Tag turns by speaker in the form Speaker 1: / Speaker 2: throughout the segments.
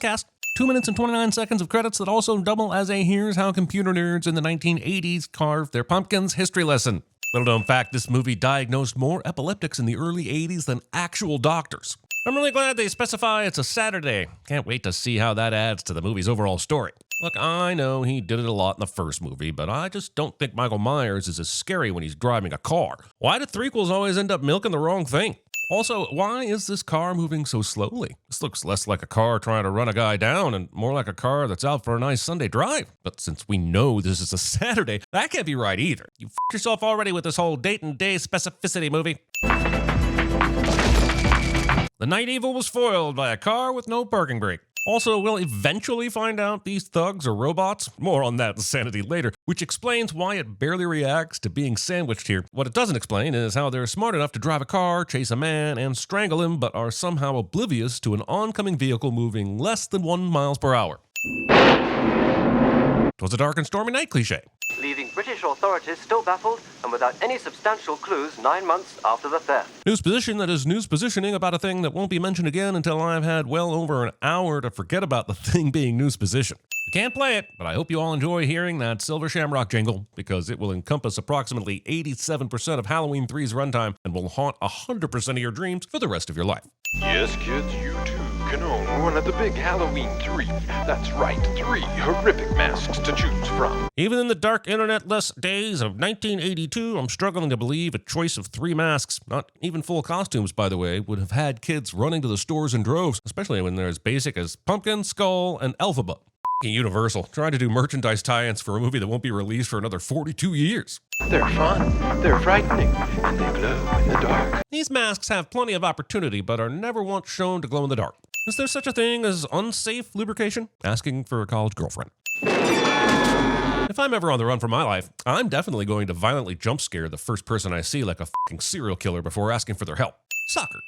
Speaker 1: podcast. 2 minutes and 29 seconds of credits that also double as a Here's How Computer Nerds in the 1980s Carved Their Pumpkins history lesson. Little known fact, this movie diagnosed more epileptics in the early 80s than actual doctors. I'm really glad they specify it's a Saturday. Can't wait to see how that adds to the movie's overall story. Look, I know he did it a lot in the first movie, but I just don't think Michael Myers is as scary when he's driving a car. Why do threequels always end up milking the wrong thing? Also, why is this car moving so slowly? This looks less like a car trying to run a guy down and more like a car that's out for a nice Sunday drive. But since we know this is a Saturday, that can't be right either. You f***ed yourself already with this whole date and day specificity movie. The Night Evil was foiled by a car with no parking brake. Also, we'll eventually find out these thugs are robots. More on that insanity later, which explains why it barely reacts to being sandwiched here. What it doesn't explain is how they're smart enough to drive a car, chase a man, and strangle him, but are somehow oblivious to an oncoming vehicle moving less than 1 mile per hour. It was a dark and stormy night cliche.
Speaker 2: Leaving British authorities still baffled and without any substantial clues 9 months after the theft.
Speaker 1: News position that is news positioning about a thing that won't be mentioned again until I've had well over an hour to forget about the thing being news position. I can't play it, but I hope you all enjoy hearing that Silver Shamrock jingle, because it will encompass approximately 87% of Halloween 3's runtime and will haunt 100% of your dreams for the rest of your life.
Speaker 3: Yes, kids, you too can own one of the big Halloween 3. That's right, 3 horrific masks to choose from.
Speaker 1: Even in the dark internet-less days of 1982, I'm struggling to believe a choice of 3 masks, not even full costumes, by the way, would have had kids running to the stores in droves, especially when they're as basic as Pumpkin, Skull, and Elphaba. Universal, trying to do merchandise tie-ins for a movie that won't be released for another 42 years.
Speaker 3: They're fun, they're frightening, and they glow in the dark.
Speaker 1: These masks have plenty of opportunity, but are never once shown to glow in the dark. Is there such a thing as unsafe lubrication? Asking for a college girlfriend. If I'm ever on the run for my life, I'm definitely going to violently jump scare the first person I see like a fucking serial killer before asking for their help. Soccer.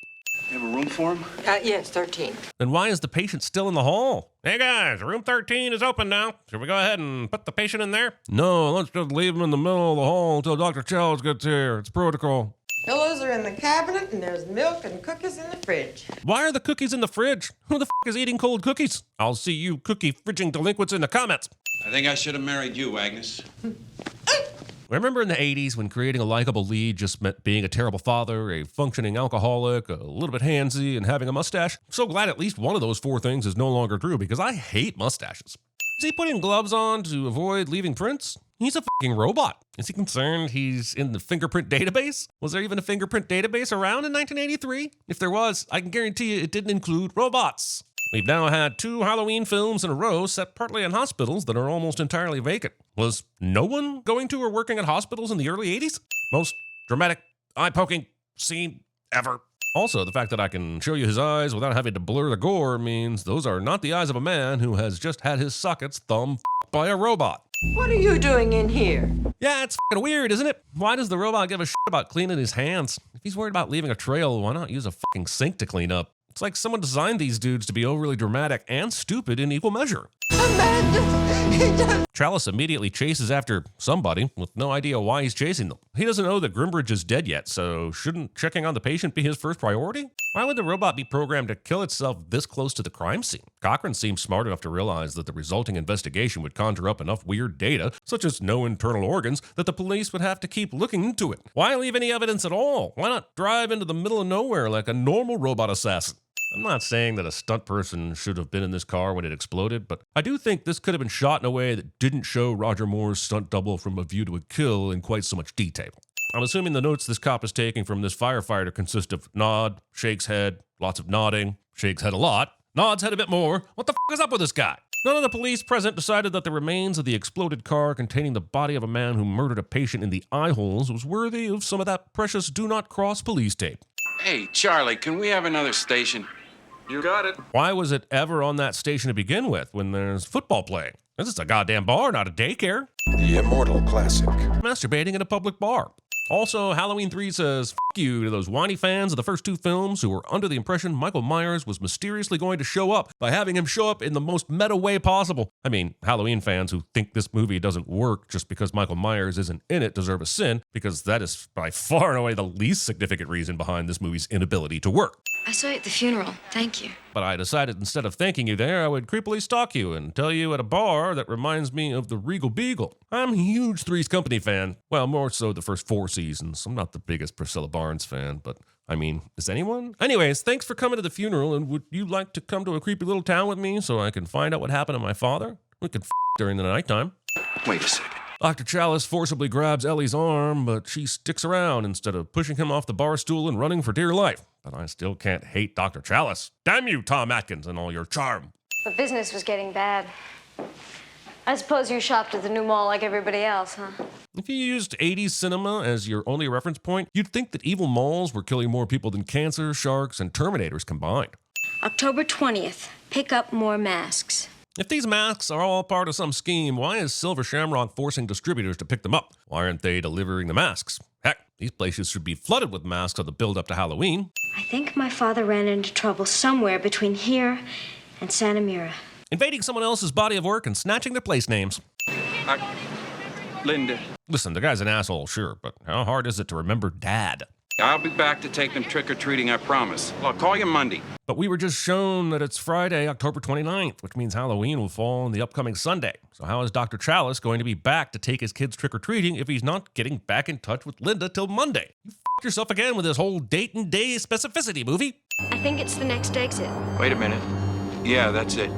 Speaker 4: You have a room for him?
Speaker 5: Yes, 13.
Speaker 1: Then why is the patient still in the hall? Hey guys, room 13 is open now. Should we go ahead and put the patient in there? No, let's just leave him in the middle of the hall until Dr. Charles gets here. It's protocol.
Speaker 5: Pillows are in the cabinet, and there's milk and cookies in the fridge.
Speaker 1: Why are the cookies in the fridge? Who the f*** is eating cold cookies? I'll see you cookie-fridging delinquents in the comments.
Speaker 4: I think I should have married you, Agnes.
Speaker 1: Remember in the 80s when creating a likable lead just meant being a terrible father, a functioning alcoholic, a little bit handsy, and having a mustache? I'm so glad at least one of those 4 things is no longer true, because I hate mustaches. Is he putting gloves on to avoid leaving prints? He's a fucking robot. Is he concerned he's in the fingerprint database? Was there even a fingerprint database around in 1983? If there was, I can guarantee you it didn't include robots. We've now had 2 Halloween films in a row set partly in hospitals that are almost entirely vacant. Was no one going to or working at hospitals in the early 80s? Most dramatic, eye-poking scene ever. Also, the fact that I can show you his eyes without having to blur the gore means those are not the eyes of a man who has just had his sockets thumbed by a robot.
Speaker 5: What are you doing in here?
Speaker 1: Yeah, it's fucking weird, isn't it? Why does the robot give a shit about cleaning his hands? If he's worried about leaving a trail, why not use a fucking sink to clean up? It's like someone designed these dudes to be overly dramatic and stupid in equal measure.
Speaker 5: Amanda!
Speaker 1: Chalice immediately chases after somebody with no idea why he's chasing them. He doesn't know that Grimbridge is dead yet, so shouldn't checking on the patient be his first priority? Why would the robot be programmed to kill itself this close to the crime scene? Cochran seems smart enough to realize that the resulting investigation would conjure up enough weird data, such as no internal organs, that the police would have to keep looking into it. Why leave any evidence at all? Why not drive into the middle of nowhere like a normal robot assassin? I'm not saying that a stunt person should have been in this car when it exploded, but I do think this could have been shot in a way that didn't show Roger Moore's stunt double from A View to a Kill in quite so much detail. I'm assuming the notes this cop is taking from this firefighter consist of nod, shakes head, lots of nodding, shakes head a lot, nods head a bit more. What the f*** is up with this guy? None of the police present decided that the remains of the exploded car containing the body of a man who murdered a patient in the eye holes was worthy of some of that precious do not cross police tape.
Speaker 4: Hey, Charlie, can we have another station?
Speaker 3: You got it.
Speaker 1: Why was it ever on that station to begin with when there's football playing? This is a goddamn bar, not a daycare.
Speaker 3: The immortal classic.
Speaker 1: Masturbating in a public bar. Also, Halloween 3 says, F you to those whiny fans of the first 2 films who were under the impression Michael Myers was mysteriously going to show up by having him show up in the most meta way possible. I mean, Halloween fans who think this movie doesn't work just because Michael Myers isn't in it deserve a sin, because that is by far and away the least significant reason behind this movie's inability to work.
Speaker 6: I saw you at the funeral. Thank you.
Speaker 1: But I decided instead of thanking you there, I would creepily stalk you and tell you at a bar that reminds me of the Regal Beagle. I'm a huge Three's Company fan. Well, more so the first 4 seasons. I'm not the biggest Priscilla Barnes fan, but I mean, is anyone? Anyways, thanks for coming to the funeral, and would you like to come to a creepy little town with me so I can find out what happened to my father? We could during the nighttime.
Speaker 4: Wait a second.
Speaker 1: Dr. Chalice forcibly grabs Ellie's arm, but she sticks around instead of pushing him off the bar stool and running for dear life. But I still can't hate Dr. Chalice. Damn you, Tom Atkins, and all your charm.
Speaker 6: But business was getting bad. I suppose you shopped at the new mall like everybody else, huh?
Speaker 1: If you used 80s cinema as your only reference point, you'd think that evil malls were killing more people than cancer, sharks, and Terminators combined.
Speaker 6: October 20th. Pick up more masks.
Speaker 1: If these masks are all part of some scheme, why is Silver Shamrock forcing distributors to pick them up? Why aren't they delivering the masks? Heck, these places should be flooded with masks on the build-up to Halloween.
Speaker 6: I think my father ran into trouble somewhere between here and Santa Mira.
Speaker 1: Invading someone else's body of work and snatching their place names.
Speaker 4: Linda,
Speaker 1: Listen, the guy's an asshole, sure, but how hard is it to remember Dad?
Speaker 4: I'll be back to take them trick-or-treating, I promise. I'll call you Monday.
Speaker 1: But we were just shown that it's Friday, October 29th, which means Halloween will fall on the upcoming Sunday. So how is Dr. Chalice going to be back to take his kids trick-or-treating if he's not getting back in touch with Linda till Monday? You f***ed yourself again with this whole date and day specificity movie.
Speaker 6: I think it's the next exit.
Speaker 4: Wait a minute. Yeah, that's it.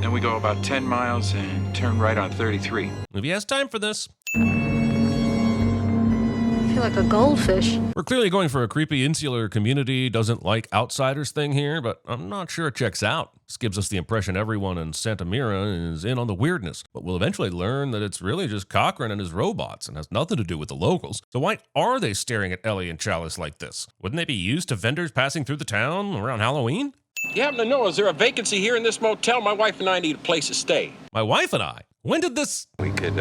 Speaker 4: Then we go about 10 miles and turn right on 33.
Speaker 1: If he has time for this.
Speaker 6: I feel like a goldfish.
Speaker 1: We're clearly going for a creepy insular community doesn't like outsiders thing here, but I'm not sure it checks out. This gives us the impression everyone in Santa Mira is in on the weirdness, but we'll eventually learn that it's really just Cochran and his robots and has nothing to do with the locals. So why are they staring at Ellie and Chalice like this? Wouldn't they be used to vendors passing through the town around Halloween?
Speaker 7: You happen to know, is there a vacancy here in this motel? My wife and I need a place to stay.
Speaker 1: My wife and I? When did this
Speaker 8: We could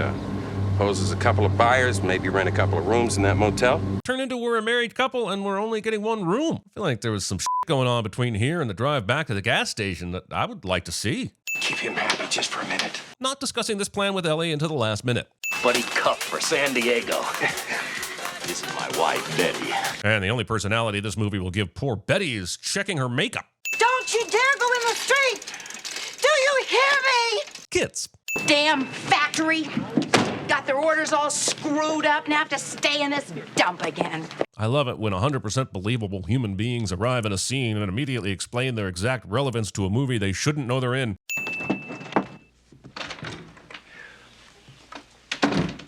Speaker 8: pose as a couple of buyers, maybe rent a couple of rooms in that motel.
Speaker 1: turn into we're a married couple and we're only getting one room? I feel like there was some going on between here and the drive back to the gas station that I would like to see.
Speaker 7: Keep him happy just for a minute.
Speaker 1: Not discussing this plan with Ellie until the last minute.
Speaker 9: Buddy Cup for San Diego. This is my wife, Betty.
Speaker 1: And the only personality this movie will give poor Betty is checking her makeup.
Speaker 5: Don't you dare go in the street! Do you hear me?
Speaker 1: Kids.
Speaker 10: Damn factory. Got their orders all screwed up and have to stay in this dump again.
Speaker 1: I love it when 100% believable human beings arrive in a scene and immediately explain their exact relevance to a movie they shouldn't know they're in.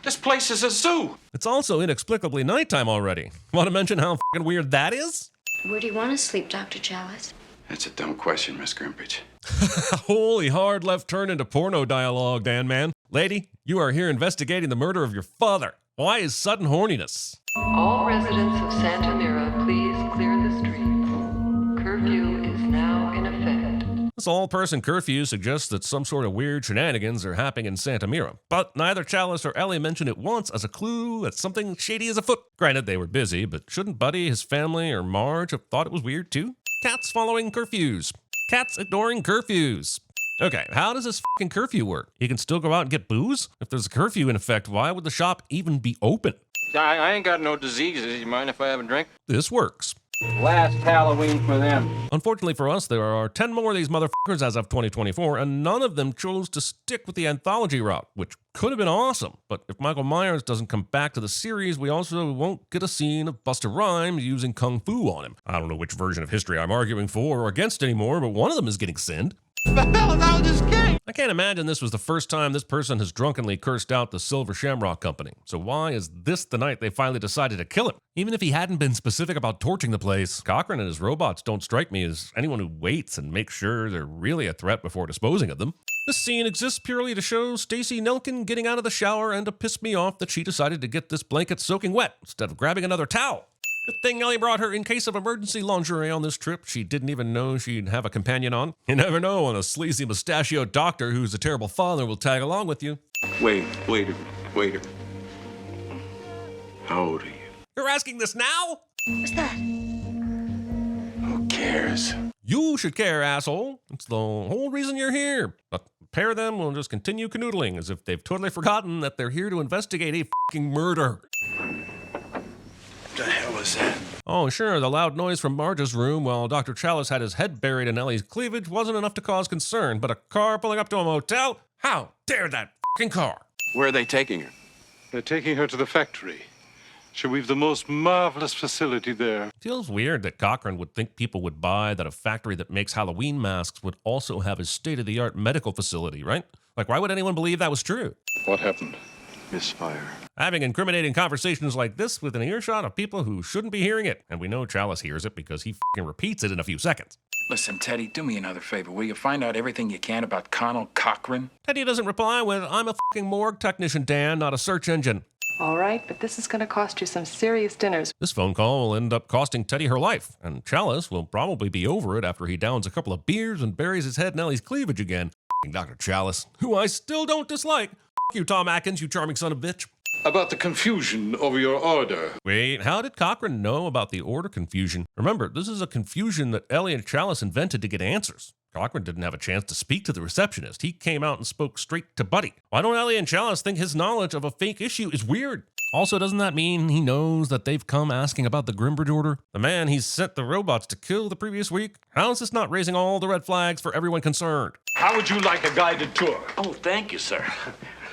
Speaker 4: This place is a zoo.
Speaker 1: It's also inexplicably nighttime already. Want to mention how f***ing weird that is?
Speaker 6: Where do you want to sleep, Dr. Chalice?
Speaker 4: That's a dumb question, Miss Grimbridge.
Speaker 1: Holy hard left turn into porno dialogue, Dan man. Lady, you are here investigating the murder of your father. Why is sudden horniness?
Speaker 11: All residents of Santa Mira, please clear the streets. Curfew is now in effect.
Speaker 1: This all-person curfew suggests that some sort of weird shenanigans are happening in Santa Mira, but neither Chalice or Ellie mention it once as a clue that something shady is afoot. Granted, they were busy, but shouldn't Buddy, his family, or Marge have thought it was weird too? Cats following curfews. Cats ignoring curfews. Okay, how does this fucking curfew work? You can still go out and get booze? If there's a curfew in effect, why would the shop even be open?
Speaker 7: I ain't got no diseases. You mind if I have a drink?
Speaker 1: This works.
Speaker 7: Last Halloween for them.
Speaker 1: Unfortunately for us, there are 10 more of these motherfuckers as of 2024, and none of them chose to stick with the anthology route, which could have been awesome. But if Michael Myers doesn't come back to the series, we also won't get a scene of Busta Rhymes using Kung Fu on him. I don't know which version of history I'm arguing for or against anymore, but one of them is getting sinned. I can't imagine this was the first time this person has drunkenly cursed out the Silver Shamrock Company. So why is this the night they finally decided to kill him? Even if he hadn't been specific about torching the place, Cochran and his robots don't strike me as anyone who waits and makes sure they're really a threat before disposing of them. This scene exists purely to show Stacy Nelkin getting out of the shower and to piss me off that she decided to get this blanket soaking wet instead of grabbing another towel. Good thing Ellie brought her in case of emergency lingerie on this trip. She didn't even know she'd have a companion on. You never know when a sleazy mustachioed doctor who's a terrible father will tag along with you.
Speaker 4: Waiter. How old are you?
Speaker 1: You're asking this now?
Speaker 6: What's that?
Speaker 4: Who cares?
Speaker 1: You should care, asshole. It's the whole reason you're here. But the pair of them will just continue canoodling as if they've totally forgotten that they're here to investigate a fucking murder.
Speaker 4: What the hell is that?
Speaker 1: Oh, sure, the loud noise from Marge's room while Dr. Chalice had his head buried in Ellie's cleavage wasn't enough to cause concern, but a car pulling up to a motel? How dare that fucking car?
Speaker 4: Where are they taking her?
Speaker 12: They're taking her to the factory. We've the most marvelous facility there.
Speaker 1: Feels weird that Cochran would think people would buy that a factory that makes Halloween masks would also have a state-of-the-art medical facility, right? Like, why would anyone believe that was true?
Speaker 12: What happened? Misfire.
Speaker 1: Having incriminating conversations like this with an earshot of people who shouldn't be hearing it. And we know Chalice hears it because he fucking repeats it in a few seconds.
Speaker 4: Listen, Teddy, do me another favor. Will you find out everything you can about Connell Cochran?
Speaker 1: Teddy doesn't reply with, I'm a fucking morgue technician, Dan, not a search engine.
Speaker 11: All right, but this is going to cost you some serious dinners.
Speaker 1: This phone call will end up costing Teddy her life, and Chalice will probably be over it after he downs a couple of beers and buries his head in Ellie's cleavage again. Dr. Chalice, who I still don't dislike. You, Tom Atkins, you charming son of a bitch.
Speaker 12: About the confusion over your order.
Speaker 1: Wait, how did Cochran know about the order confusion? Remember, this is a confusion that Ellie and Chalice invented to get answers. Cochran didn't have a chance to speak to the receptionist. He came out and spoke straight to Buddy. Why don't Ellie and Chalice think his knowledge of a fake issue is weird? Also, doesn't that mean he knows that they've come asking about the Grimbridge order? The man he's sent the robots to kill the previous week? How is this not raising all the red flags for everyone concerned?
Speaker 9: How would you like a guided tour? Oh, thank you, sir.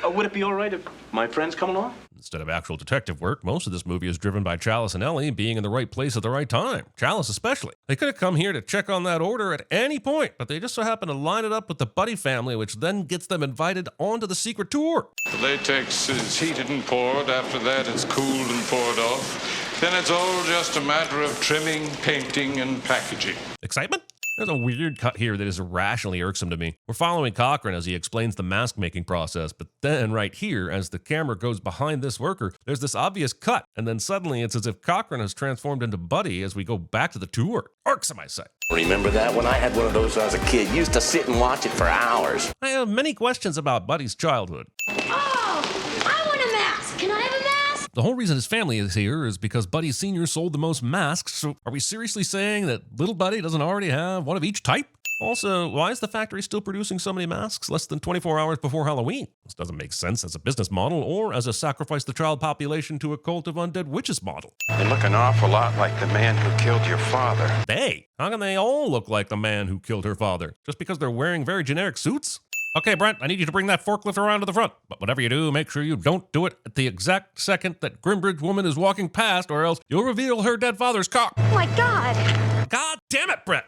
Speaker 9: Would it be all right if my friends come along?
Speaker 1: Instead of actual detective work, most of this movie is driven by Chalice and Ellie being in the right place at the right time. Chalice especially. They could have come here to check on that order at any point, but they just so happen to line it up with the Buddy family, which then gets them invited onto the secret tour.
Speaker 12: The latex is heated and poured. After that, it's cooled and poured off. Then it's all just a matter of trimming, painting, and packaging.
Speaker 1: Excitement? There's a weird cut here that is irrationally irksome to me. We're following Cochran as he explains the mask making process, but then right here, as the camera goes behind this worker, there's this obvious cut, and then suddenly it's as if Cochran has transformed into Buddy as we go back to the tour. Irksome, I say.
Speaker 9: Remember that? When I had one of those when I was a kid, used to sit and watch it for hours.
Speaker 1: I have many questions about Buddy's childhood.
Speaker 6: Oh, I want a mask. Can I have a mask?
Speaker 1: The whole reason his family is here is because Buddy Sr. sold the most masks, so are we seriously saying that little Buddy doesn't already have one of each type? Also, why is the factory still producing so many masks less than 24 hours before Halloween? This doesn't make sense as a business model or as a sacrifice the child population to a cult of undead witches model.
Speaker 8: They look an awful lot like the man who killed your father.
Speaker 1: They? How can they all look like the man who killed her father? Just because they're wearing very generic suits? Okay, Brent, I need you to bring that forklift around to the front. But whatever you do, make sure you don't do it at the exact second that Grimbridge woman is walking past, or else you'll reveal her dead father's cock.
Speaker 6: Oh my God.
Speaker 1: God damn it, Brent!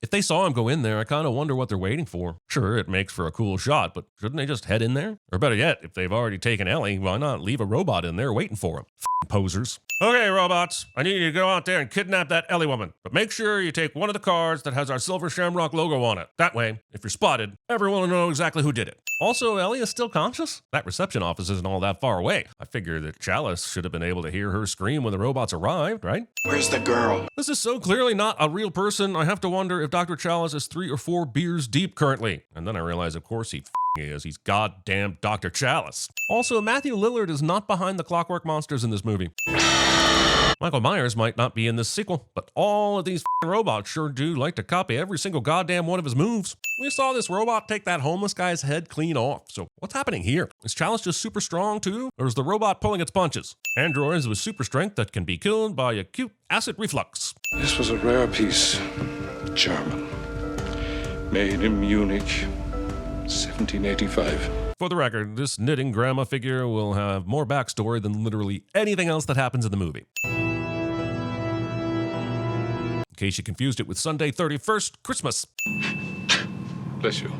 Speaker 1: If they saw him go in there, I kind of wonder what they're waiting for. Sure, it makes for a cool shot, but shouldn't they just head in there? Or better yet, if they've already taken Ellie, why not leave a robot in there waiting for him? Posers. Okay, robots, I need you to go out there and kidnap that Ellie woman. But make sure you take one of the cars that has our Silver Shamrock logo on it. That way, if you're spotted, everyone will know exactly who did it. Also, Ellie is still conscious? That reception office isn't all that far away. I figure that Chalice should have been able to hear her scream when the robots arrived, right?
Speaker 4: Where's the girl?
Speaker 1: This is so clearly not a real person, I have to wonder if Dr. Chalice is 3 or 4 beers deep currently. And then I realize, of course, he is. He's goddamn Dr. Chalice. Also, Matthew Lillard is not behind the clockwork monsters in this movie. Michael Myers might not be in this sequel, but all of these robots sure do like to copy every single goddamn one of his moves. We saw this robot take that homeless guy's head clean off, so what's happening here? Is Chalice just super strong too, or is the robot pulling its punches? Androids with super strength that can be killed by acute acid reflux.
Speaker 12: This was a rare piece. German. Made in Munich, 1785.
Speaker 1: For the record, this knitting grandma figure will have more backstory than literally anything else that happens in the movie. In case you confused it with Sunday 31st, Christmas.
Speaker 12: Bless you.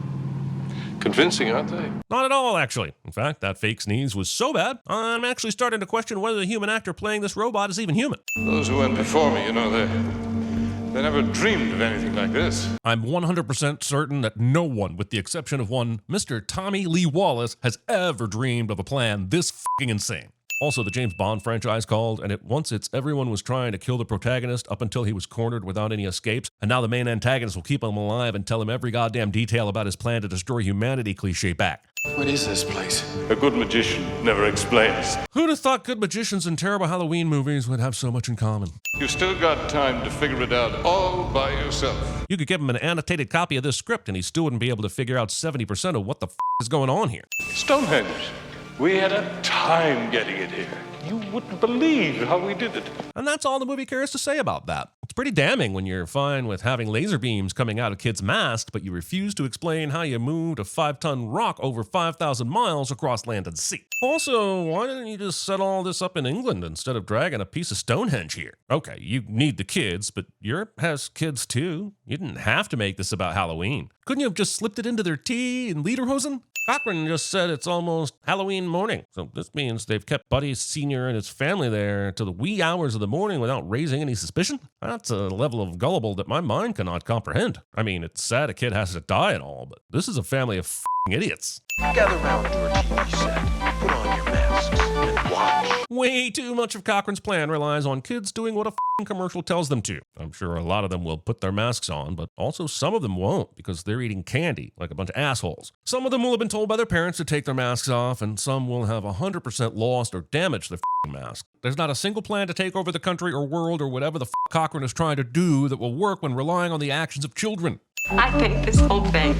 Speaker 12: Convincing, aren't they?
Speaker 1: Not at all, actually. In fact, that fake sneeze was so bad, I'm actually starting to question whether the human actor playing this robot is even human.
Speaker 12: Those who went before me, they never dreamed of anything like this.
Speaker 1: I'm 100% certain that no one, with the exception of one Mr. Tommy Lee Wallace, has ever dreamed of a plan this fucking insane. Also, the James Bond franchise called, and at once everyone was trying to kill the protagonist up until he was cornered without any escapes, and now the main antagonist will keep him alive and tell him every goddamn detail about his plan to destroy humanity cliché back.
Speaker 4: What is this place?
Speaker 12: A good magician never explains.
Speaker 1: Who'd have thought good magicians and terrible Halloween movies would have so much in common?
Speaker 12: You've still got time to figure it out all by yourself.
Speaker 1: You could give him an annotated copy of this script and he still wouldn't be able to figure out 70% of what the is going on here.
Speaker 12: Stonehenge. We had a time getting it here. You wouldn't believe how we did it.
Speaker 1: And that's all the movie cares to say about that. It's pretty damning when you're fine with having laser beams coming out of kids' masks, but you refuse to explain how you moved a 5-ton rock over 5,000 miles across land and sea. Also, why didn't you just set all this up in England instead of dragging a piece of Stonehenge here? Okay, you need the kids, but Europe has kids too. You didn't have to make this about Halloween. Couldn't you have just slipped it into their tea and lederhosen? Cochran just said it's almost Halloween morning, so this means they've kept Buddy Sr. and his family there till the wee hours of the morning without raising any suspicion? That's a level of gullible that my mind cannot comprehend. I mean, it's sad a kid has to die and all, but this is a family of f***ing idiots.
Speaker 3: Gather round your TV set, put on your masks, and watch.
Speaker 1: Way too much of Cochran's plan relies on kids doing what a f***ing commercial tells them to. I'm sure a lot of them will put their masks on, but also some of them won't because they're eating candy like a bunch of assholes. Some of them will have been told by their parents to take their masks off, and some will have 100% lost or damaged their f***ing mask. There's not a single plan to take over the country or world or whatever the f*** Cochran is trying to do that will work when relying on the actions of children.
Speaker 5: I think this whole thing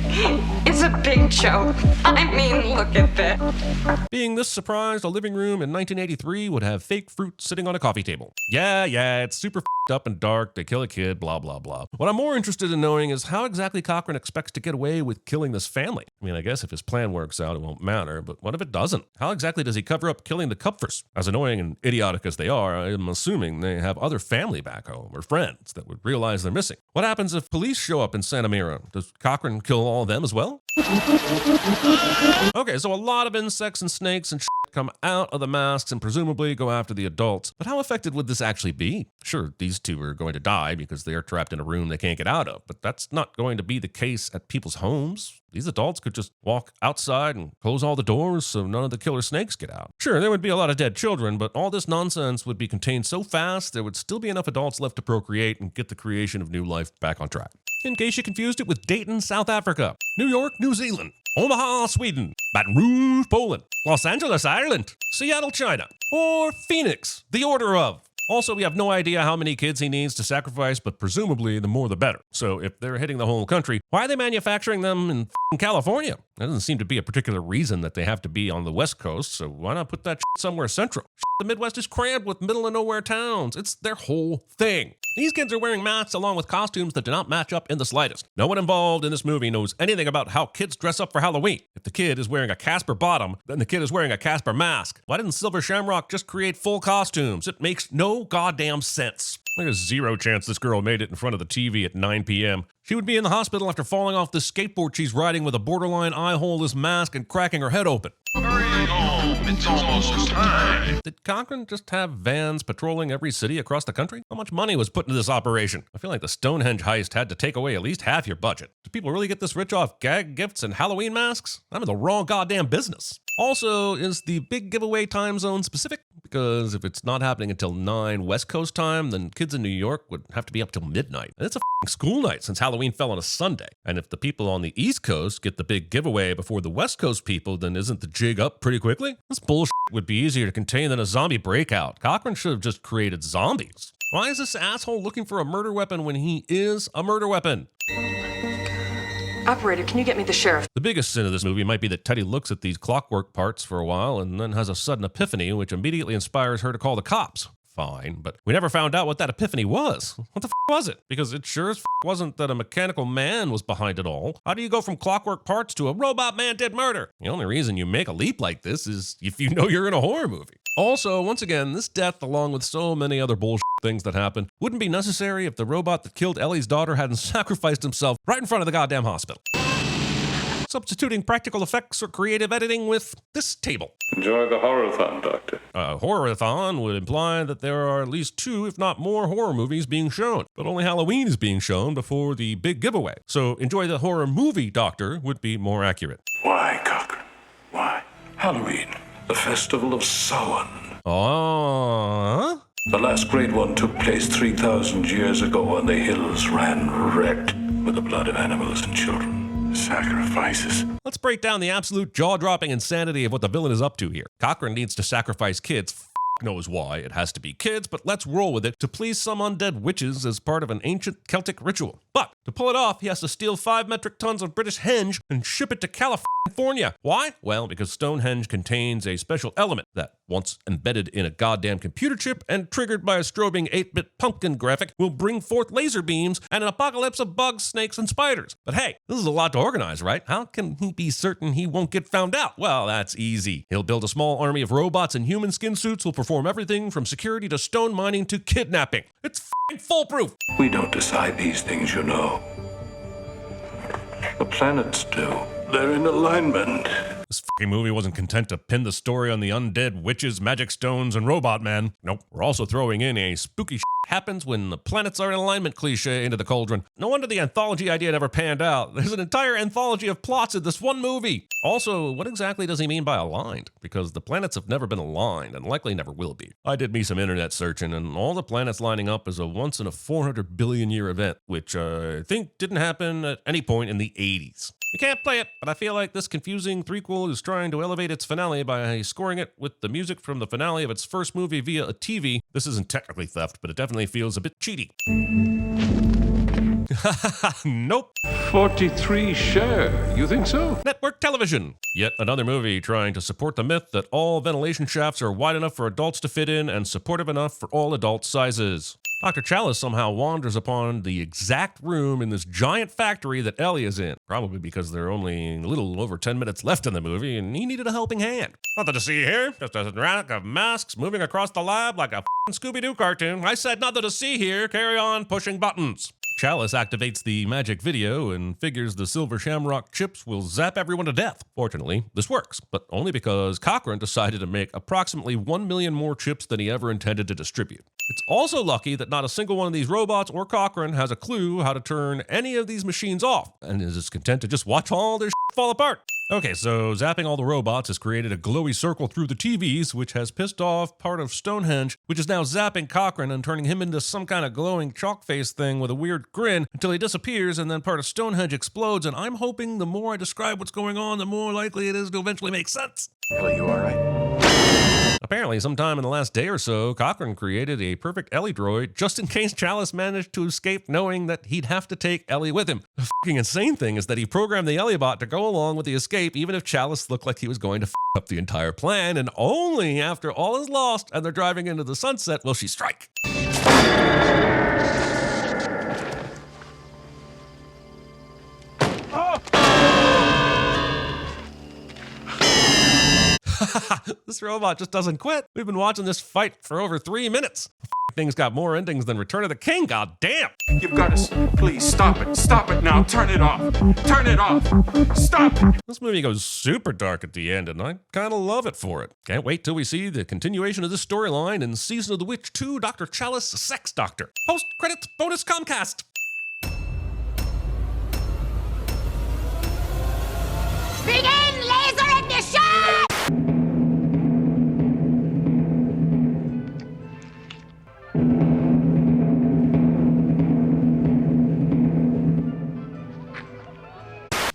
Speaker 5: is a big joke. I mean, look at this.
Speaker 1: Being this surprised, a living room in 1983 would have fake fruit sitting on a coffee table. Yeah, it's super f***ed up and dark, they kill a kid, blah, blah, blah. What I'm more interested in knowing is how exactly Cochran expects to get away with killing this family. I mean, I guess if his plan works out, it won't matter, but what if it doesn't? How exactly does he cover up killing the Kupfers? As annoying and idiotic as they are, I'm assuming they have other family back home or friends that would realize they're missing. What happens if police show up in Santa Mira? Does Cochran kill all of them as well? Okay, so a lot of insects and snakes and shit come out of the masks and presumably go after the adults. But how effective would this actually be? Sure, these two are going to die because they are trapped in a room they can't get out of, but that's not going to be the case at people's homes. These adults could just walk outside and close all the doors so none of the killer snakes get out. Sure, there would be a lot of dead children, but all this nonsense would be contained so fast there would still be enough adults left to procreate and get the creation of new life back on track. In case you confused it with Dayton, South Africa, New York, New Zealand, Omaha, Sweden, Baton Rouge, Poland, Los Angeles, Ireland, Seattle, China, or Phoenix, the order of. Also, we have no idea how many kids he needs to sacrifice, but presumably the more the better. So if they're hitting the whole country, why are they manufacturing them in California? That doesn't seem to be a particular reason that they have to be on the West Coast, so why not put that somewhere central? The Midwest is crammed with middle of nowhere towns. It's their whole thing. These kids are wearing masks along with costumes that do not match up in the slightest. No one involved in this movie knows anything about how kids dress up for Halloween. If the kid is wearing a Casper bottom, then the kid is wearing a Casper mask. Why didn't Silver Shamrock just create full costumes? It makes no goddamn sense. There's zero chance this girl made it in front of the TV at 9 p.m. She would be in the hospital after falling off the skateboard she's riding with a borderline eye-holeless mask and cracking her head open.
Speaker 12: Hurry home, it's almost time.
Speaker 1: Did Cochran just have vans patrolling every city across the country? How much money was put into this operation? I feel like the Stonehenge heist had to take away at least half your budget. Do people really get this rich off gag gifts and Halloween masks? I'm in the wrong goddamn business. Also, is the big giveaway time zone specific? Because if it's not happening until 9 West Coast time, then kids in New York would have to be up till midnight. And it's a school night since Halloween fell on a Sunday. And if the people on the East Coast get the big giveaway before the West Coast people, then isn't the jig up pretty quickly? This bullshit would be easier to contain than a zombie breakout. Cochran should have just created zombies. Why is this asshole looking for a murder weapon when he is a murder weapon?
Speaker 5: Operator, can you get me the sheriff?
Speaker 1: The biggest sin of this movie might be that Teddy looks at these clockwork parts for a while and then has a sudden epiphany which immediately inspires her to call the cops. Fine, but we never found out what that epiphany was. What the was it? Because it sure as wasn't that a mechanical man was behind it all. How do you go from clockwork parts to a robot man did murder? The only reason you make a leap like this is if you know you're in a horror movie. Also, once again, this death, along with so many other bullshit things that happen, wouldn't be necessary if the robot that killed Ellie's daughter hadn't sacrificed himself right in front of the goddamn hospital. Substituting practical effects or creative editing with this table.
Speaker 12: Enjoy the horror-thon, Doctor.
Speaker 1: A horror-a-thon would imply that there are at least 2, if not more, horror movies being shown. But only Halloween is being shown before the big giveaway. So enjoy the horror movie, Doctor, would be more accurate.
Speaker 9: Why, Cochran? Why? Halloween, the festival of Samhain. The last great one took place 3,000 years ago, and the hills ran red with the blood of animals and children. Sacrifices.
Speaker 1: Let's break down the absolute jaw-dropping insanity of what the villain is up to here. Cochran needs to sacrifice kids. Knows why it has to be kids, but let's roll with it to please some undead witches as part of an ancient Celtic ritual. But To pull it off, he has to steal 5 metric tons of British henge and ship it to California. Why? Well, because Stonehenge contains a special element that, once embedded in a goddamn computer chip and triggered by a strobing 8-bit pumpkin graphic, will bring forth laser beams and an apocalypse of bugs, snakes, and spiders. But hey, this is a lot to organize, right? How can he be certain he won't get found out? Well, that's easy. He'll build a small army of robots in human skin suits who'll perform everything from security to stone mining to kidnapping. It's f***ing foolproof!
Speaker 9: We don't decide these things, you know. The planets do. They're in alignment.
Speaker 1: This f***ing movie wasn't content to pin the story on the undead, witches, magic stones, and robot man. Nope, we're also throwing in a spooky happens when the planets are in alignment cliche into the cauldron. No wonder the anthology idea never panned out. There's an entire anthology of plots in this one movie. Also, what exactly does he mean by aligned? Because the planets have never been aligned and likely never will be. I did me some internet searching, and all the planets lining up is a once in a 400 billion year event, which I think didn't happen at any point in the 80s. We can't play it, but I feel like this confusing threequel is trying to elevate its finale by scoring it with the music from the finale of its first movie via a TV. This isn't technically theft, but it definitely feels a bit cheaty. Nope.
Speaker 12: 43 share. You think so?
Speaker 1: Network television. Yet another movie trying to support the myth that all ventilation shafts are wide enough for adults to fit in and supportive enough for all adult sizes. Dr. Chalice somehow wanders upon the exact room in this giant factory that Ellie is in, probably because there are only a little over 10 minutes left in the movie and he needed a helping hand. Nothing to see here, just a rack of masks moving across the lab like a f***ing Scooby-Doo cartoon. I said nothing to see here, carry on pushing buttons. Chalice activates the magic video and figures the silver shamrock chips will zap everyone to death. Fortunately, this works, but only because Cochran decided to make approximately 1 million more chips than he ever intended to distribute. It's also lucky that not a single one of these robots or Cochran has a clue how to turn any of these machines off, and is content to just watch all their shit fall apart. Okay, so zapping all the robots has created a glowy circle through the TVs, which has pissed off part of Stonehenge, which is now zapping Cochran and turning him into some kind of glowing chalk face thing with a weird grin until he disappears, and then part of Stonehenge explodes, and I'm hoping the more I describe what's going on, the more likely it is to eventually make sense.
Speaker 4: Ellie, you alright?
Speaker 1: Apparently, sometime in the last day or so, Cochran created a perfect Ellie droid just in case Chalice managed to escape knowing that he'd have to take Ellie with him. The fucking insane thing is that he programmed the Ellie bot to go along with the escape even if Chalice looked like he was going to f up the entire plan, and only after all is lost and they're driving into the sunset will she strike. This robot just doesn't quit. We've been watching this fight for over 3 minutes. Thing's got more endings than Return of the King, god damn!
Speaker 4: You've got to... Please, stop it. Stop it now. Turn it off. Turn it off. Stop it.
Speaker 1: This movie goes super dark at the end, and I kind of love it for it. Can't wait till we see the continuation of this storyline in Season of the Witch 2, Dr. Chalice, Sex Doctor. Post-credits bonus Comcast!
Speaker 10: Begin laser ignition!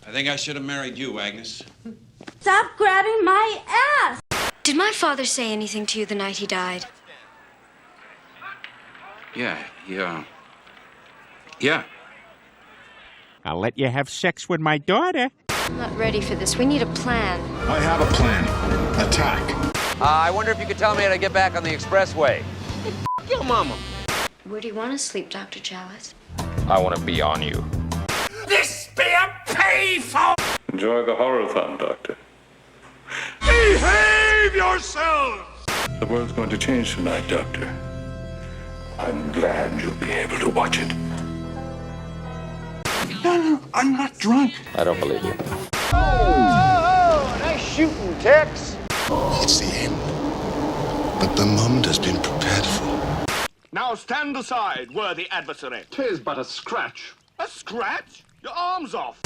Speaker 4: I think I should have married you, Agnes.
Speaker 6: Stop grabbing my ass! Did my father say anything to you the night he died?
Speaker 4: Yeah.
Speaker 13: I'll let you have sex with my daughter.
Speaker 6: I'm not ready for this. We need a plan.
Speaker 9: I have a plan. Attack.
Speaker 2: I wonder if you could tell me how to get back on the expressway.
Speaker 7: F your mama.
Speaker 6: Where do you want to sleep, Dr. Chalice?
Speaker 8: I want to be on you.
Speaker 7: This be a payphone!
Speaker 9: Enjoy the horror-thon, Doctor.
Speaker 12: Behave yourselves!
Speaker 9: The world's going to change tonight, Doctor. I'm glad you'll be able to watch it.
Speaker 12: No, I'm not drunk.
Speaker 8: I don't believe you.
Speaker 2: Oh, nice shooting, Tex.
Speaker 14: It's the end. But the moment has been prepared for.
Speaker 7: Now stand aside, worthy adversary.
Speaker 12: 'Tis but a scratch.
Speaker 7: A scratch? Your arm's off.